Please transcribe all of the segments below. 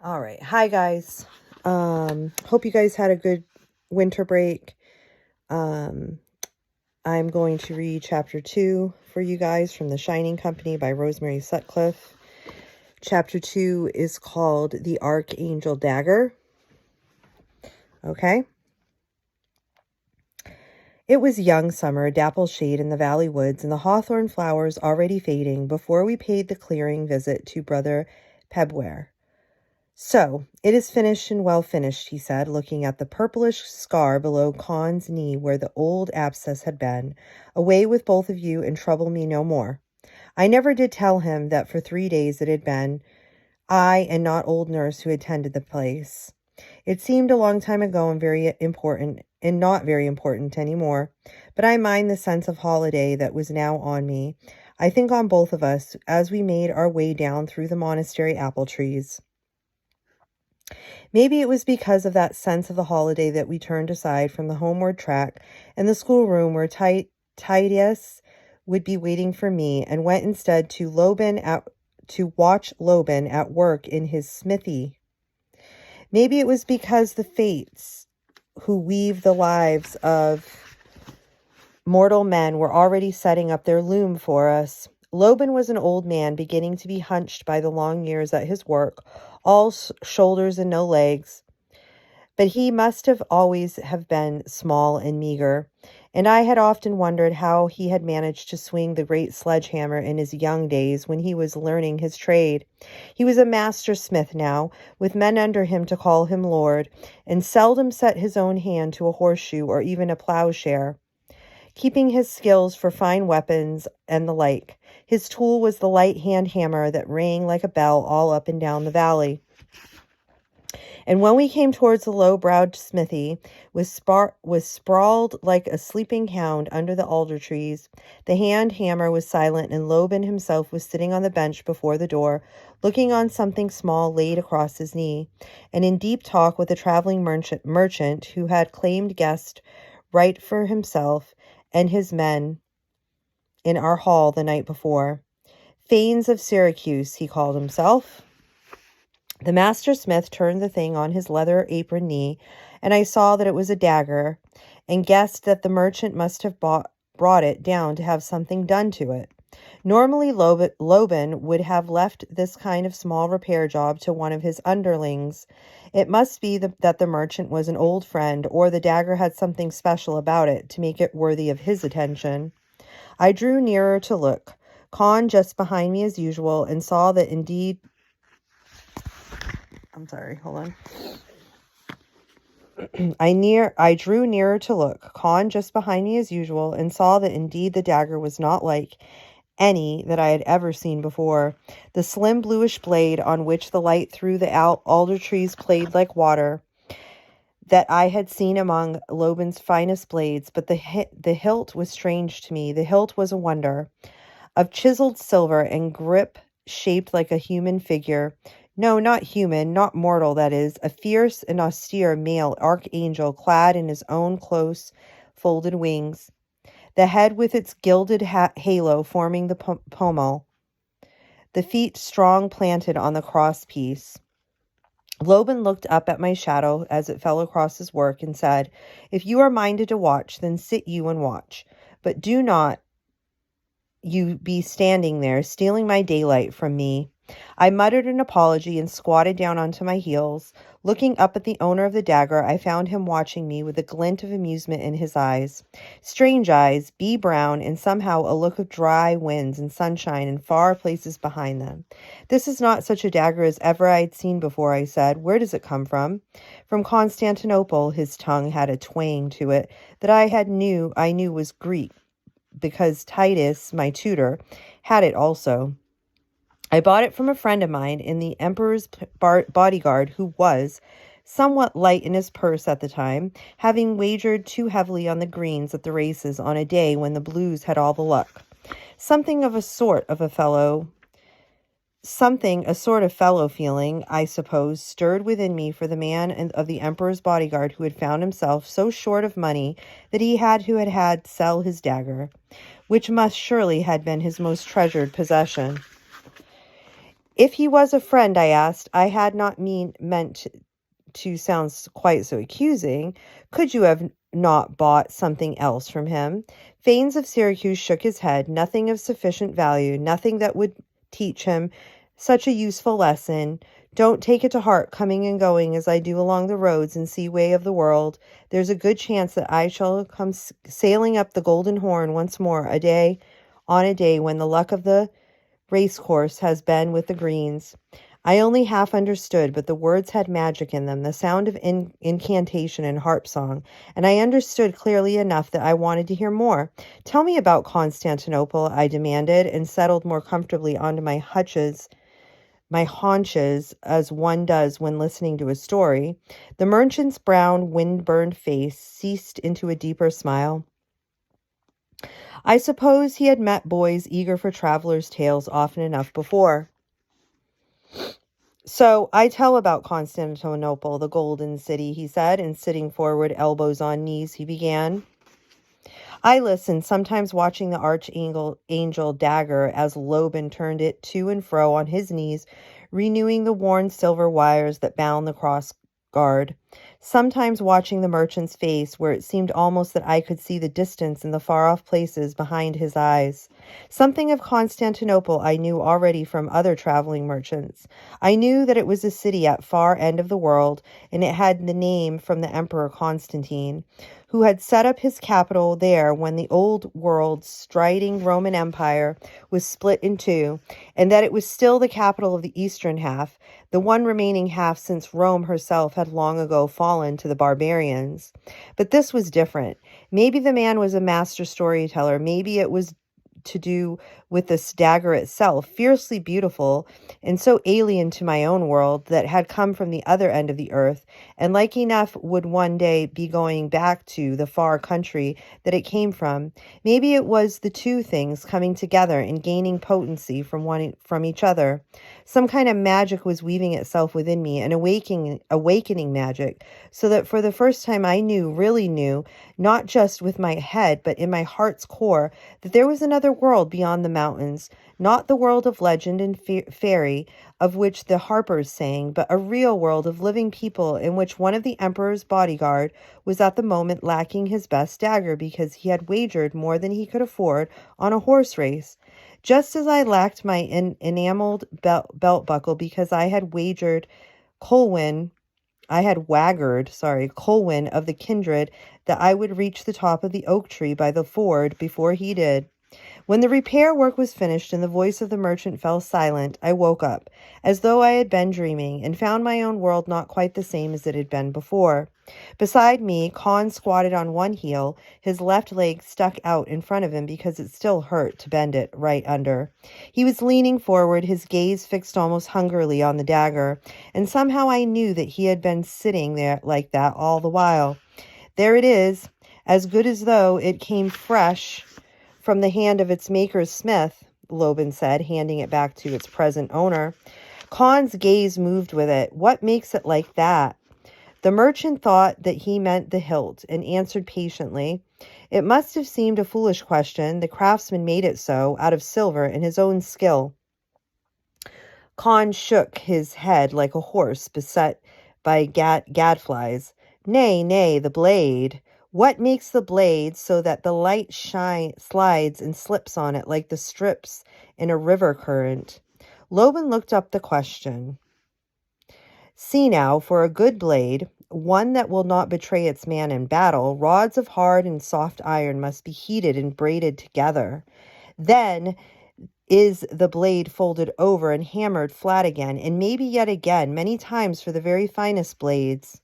All right. Hi, guys. Hope you guys had a good winter break. I'm going to read chapter 2 for you guys from the Shining Company by Rosemary Sutcliffe. Chapter 2 is called The Archangel Dagger. Okay. It was young summer, dapple shade in the valley woods, and the hawthorn flowers already fading before we paid the clearing visit to Brother Pebware. So, it is finished and well finished, he said, looking at the purplish scar below Con's knee where the old abscess had been. Away with both of you and trouble me no more. I never did tell him that for 3 days it had been I and not old nurse who attended the place. It seemed a long time ago and very important and not very important anymore, but I mind the sense of holiday that was now on me. I think on both of us as we made our way down through the monastery apple trees. Maybe it was because of that sense of the holiday that we turned aside from the homeward track and the schoolroom where Titus would be waiting for me and went instead to watch Loban at work in his smithy. Maybe it was because the fates who weave the lives of mortal men were already setting up their loom for us. Loban was an old man beginning to be hunched by the long years at his work, all shoulders and no legs. But he must have always have been small and meager, and I had often wondered how he had managed to swing the great sledgehammer in his young days when he was learning his trade. He was a master smith now, with men under him to call him lord, and seldom set his own hand to a horseshoe or even a plowshare, keeping his skills for fine weapons and the like. His tool was the light hand hammer that rang like a bell all up and down the valley. And when we came towards the low-browed smithy, was sprawled like a sleeping hound under the alder trees. The hand hammer was silent, and Loban himself was sitting on the bench before the door, looking on something small laid across his knee, and in deep talk with a traveling merchant who had claimed guest right for himself and his men in our hall the night before. Thanes of Syracuse, he called himself. The master smith turned the thing on his leather apron knee, and I saw that it was a dagger, and guessed that the merchant must have brought it down to have something done to it. Normally, Loban would have left this kind of small repair job to one of his underlings. It must be that the merchant was an old friend, or the dagger had something special about it to make it worthy of his attention. I drew nearer to look, Con just behind me as usual, and saw that indeed... I'm sorry, hold on. I drew nearer to look, Con just behind me as usual, and saw that indeed the dagger was not like any that I had ever seen before. The slim bluish blade on which the light through the alder trees played like water, that I had seen among Loban's finest blades, but the hilt was strange to me. The hilt was a wonder, of chiseled silver and grip shaped like a human figure. No, not human, not mortal, that is, a fierce and austere male archangel clad in his own close folded wings, the head with its gilded halo forming the pommel, the feet strong planted on the crosspiece. Loban looked up at my shadow as it fell across his work and said, "If you are minded to watch, then sit you and watch, but do not you be standing there stealing my daylight from me." I muttered an apology and squatted down onto my heels. Looking up at the owner of the dagger, I found him watching me with a glint of amusement in his eyes. Strange eyes, bee-brown, and somehow a look of dry winds and sunshine in far places behind them. "This is not such a dagger as ever I had seen before," I said. "Where does it come from?" "From Constantinople." His tongue had a twang to it that I knew was Greek, because Titus, my tutor, had it also. "I bought it from a friend of mine in the emperor's bodyguard who was somewhat light in his purse at the time, having wagered too heavily on the greens at the races on a day when the blues had all the luck. Something a sort of fellow feeling, I suppose, stirred within me for the man of the emperor's bodyguard who had found himself so short of money that he had to sell his dagger, which must surely had been his most treasured possession. If he was a friend, I asked, I had not meant to sound quite so accusing. Could you have not bought something else from him? Fanes of Syracuse shook his head. Nothing of sufficient value, nothing that would teach him such a useful lesson. Don't take it to heart, coming and going as I do along the roads and seaway of the world. There's a good chance that I shall come sailing up the Golden Horn once more, on a day when the luck of the racecourse has been with the greens. I only half understood, but the words had magic in them, the sound of incantation and harp song, and I understood clearly enough that I wanted to hear more. Tell me about Constantinople, I demanded, and settled more comfortably onto my haunches, as one does when listening to a story. The merchant's brown, wind-burned face ceased into a deeper smile. I suppose he had met boys eager for travelers' tales often enough before. So I tell about Constantinople, the golden city, he said, and sitting forward, elbows on knees, he began. I listened, sometimes watching the archangel dagger as Loban turned it to and fro on his knees, renewing the worn silver wires that bound the cross guard. Sometimes watching the merchant's face, where it seemed almost that I could see the distance and the far-off places behind his eyes. Something of Constantinople I knew already from other traveling merchants. I knew that it was a city at far end of the world, and it had the name from the Emperor Constantine, who had set up his capital there when the old world striding Roman Empire was split in two, and that it was still the capital of the eastern half, the one remaining half since Rome herself had long ago fallen to the barbarians. But this was different. Maybe the man was a master storyteller. Maybe it was to do with this dagger itself, fiercely beautiful and so alien to my own world that had come from the other end of the earth, and like enough would one day be going back to the far country that it came from. Maybe it was the two things coming together and gaining potency from each other. Some kind of magic was weaving itself within me, an awakening magic, so that for the first time I really knew, not just with my head, but in my heart's core, that there was another world beyond the mountains, not the world of legend and fairy of which the harpers sang, but a real world of living people in which one of the emperor's bodyguard was at the moment lacking his best dagger because he had wagered more than he could afford on a horse race, just as I lacked my enameled belt buckle because I had Colwyn of the kindred, that I would reach the top of the oak tree by the ford before he did. When the repair work was finished and the voice of the merchant fell silent, I woke up, as though I had been dreaming, and found my own world not quite the same as it had been before. Beside me, Con squatted on one heel, his left leg stuck out in front of him because it still hurt to bend it right under. He was leaning forward, his gaze fixed almost hungrily on the dagger, and somehow I knew that he had been sitting there like that all the while. There it is, as good as though it came fresh from the hand of its maker's smith, Loban said, handing it back to its present owner. Con's gaze moved with it. What makes it like that? The merchant thought that he meant the hilt, and answered patiently. It must have seemed a foolish question. The craftsman made it so, out of silver and his own skill. Con shook his head like a horse beset by gadflies. Nay, the blade. What makes the blade so that the light slides and slips on it like the strips in a river current? Loban looked up the question. See now, for a good blade, one that will not betray its man in battle, rods of hard and soft iron must be heated and braided together. Then is the blade folded over and hammered flat again, and maybe yet again, many times for the very finest blades.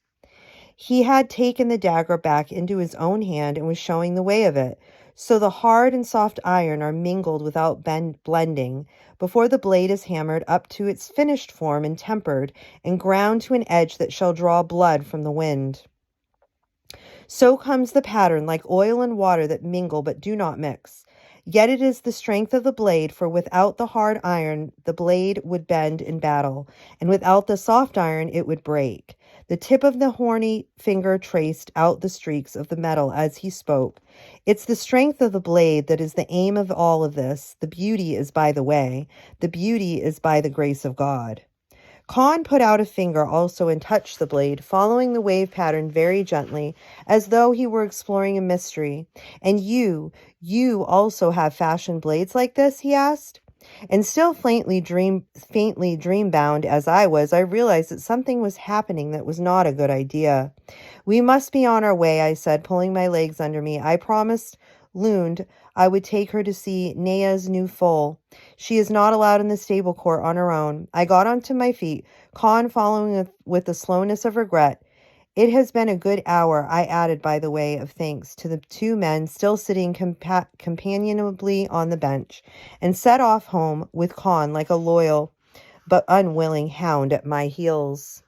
He had taken the dagger back into his own hand and was showing the way of it. So the hard and soft iron are mingled without blending before the blade is hammered up to its finished form and tempered and ground to an edge that shall draw blood from the wind. So comes the pattern, like oil and water that mingle but do not mix. Yet it is the strength of the blade, for without the hard iron the blade would bend in battle, and without the soft iron it would break. The tip of the horny finger traced out the streaks of the metal as he spoke. It's the strength of the blade that is the aim of all of this. The beauty is by the way. The beauty is by the grace of God. Con put out a finger also and touched the blade, following the wave pattern very gently, as though he were exploring a mystery. And you also have fashioned blades like this? He asked. And still faintly dream-bound as I was, I realized that something was happening that was not a good idea. We must be on our way, I said, pulling my legs under me. I promised Lund I would take her to see Nea's new foal. She is not allowed in the stable court on her own. I got onto my feet, Con following with the slowness of regret. It has been a good hour, I added by the way of thanks to the two men still sitting companionably on the bench, and set off home with Con like a loyal but unwilling hound at my heels.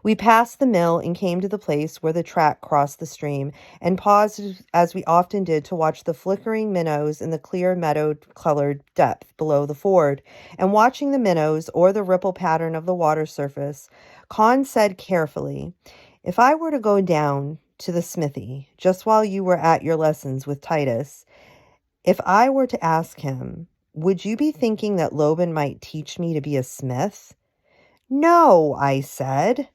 We passed the mill and came to the place where the track crossed the stream, and paused as we often did to watch the flickering minnows in the clear meadow-colored depth below the ford. And watching the minnows or the ripple pattern of the water surface, Con said carefully, "If I were to go down to the smithy just while you were at your lessons with Titus, if I were to ask him, would you be thinking that Loban might teach me to be a smith?" "No," I said.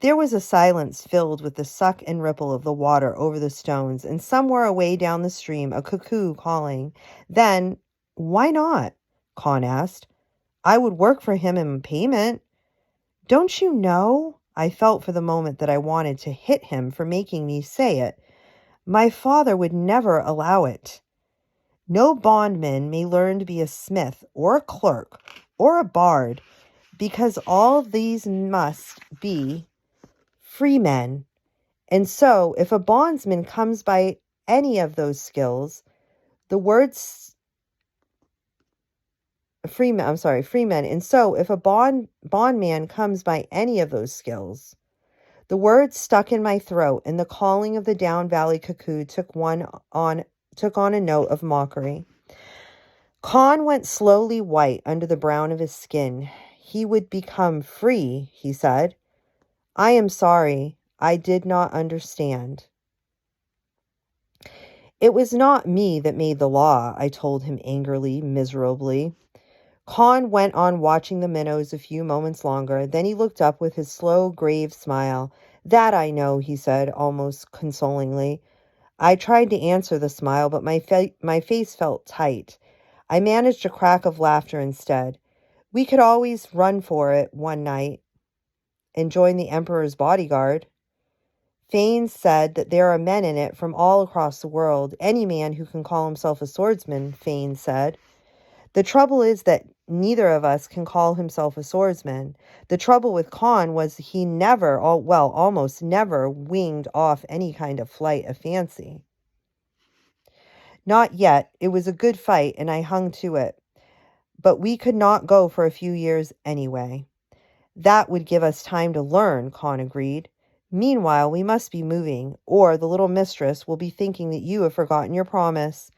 There was a silence filled with the suck and ripple of the water over the stones, and somewhere away down the stream a cuckoo calling. Then, "Why not?" Con asked. "I would work for him in payment." "Don't you know?" I felt for the moment that I wanted to hit him for making me say it. "My father would never allow it. No bondman may learn to be a smith or a clerk or a bard, because all these must be free men. And so, if a bondsman comes by any of those skills, the words freemen. And so, if a bondman comes by any of those skills, the words stuck in my throat, and the calling of the down valley cuckoo took on a note of mockery. Con went slowly white under the brown of his skin. He would become free, he said. I am sorry. I did not understand. It was not me that made the law, I told him angrily, miserably. Con went on watching the minnows a few moments longer. Then he looked up with his slow, grave smile. That I know, he said, almost consolingly. I tried to answer the smile, but my face felt tight. I managed a crack of laughter instead. We could always run for it one night and join the Emperor's bodyguard. Fane said that there are men in it from all across the world. Any man who can call himself a swordsman, Fane said. The trouble is that neither of us can call himself a swordsman. The trouble with Con was he almost never winged off any kind of flight of fancy. Not yet. It was a good fight, and I hung to it. But we could not go for a few years anyway. That would give us time to learn, Con agreed. Meanwhile, we must be moving, or the little mistress will be thinking that you have forgotten your promise.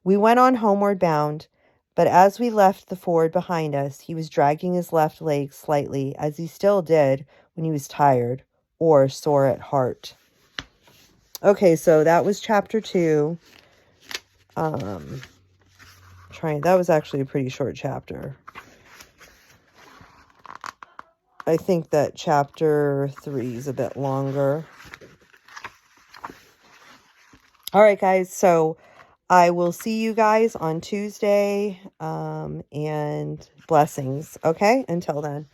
We went on homeward bound, but as we left the ford behind us, he was dragging his left leg slightly, as he still did when he was tired or sore at heart. Okay, so that was chapter 2. That was actually a pretty short chapter. I think that chapter 3 is a bit longer. All right, guys. So I will see you guys on Tuesday. And blessings. Okay. Until then.